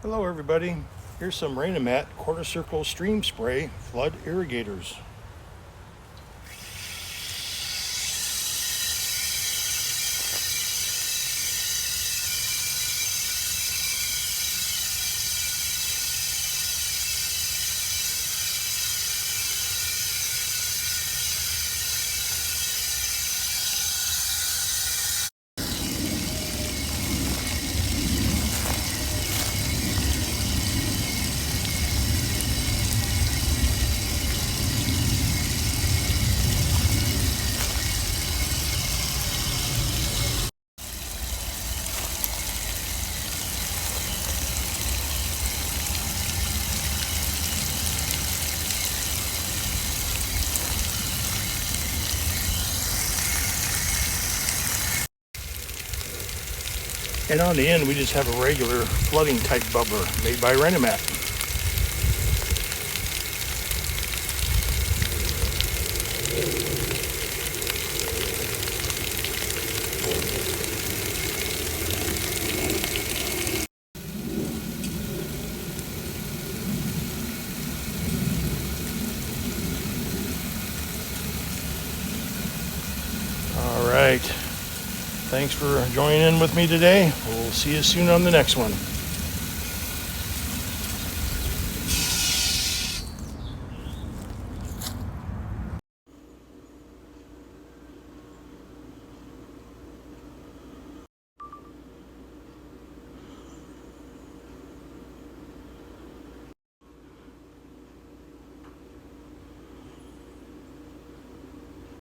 Hello everybody, here's some Rainomat quarter circle stream spray flood irrigators. And on the end we just have a regular flooding type bubbler made by Rainomat. All right. Thanks for joining in with me today. We'll see you soon on the next one.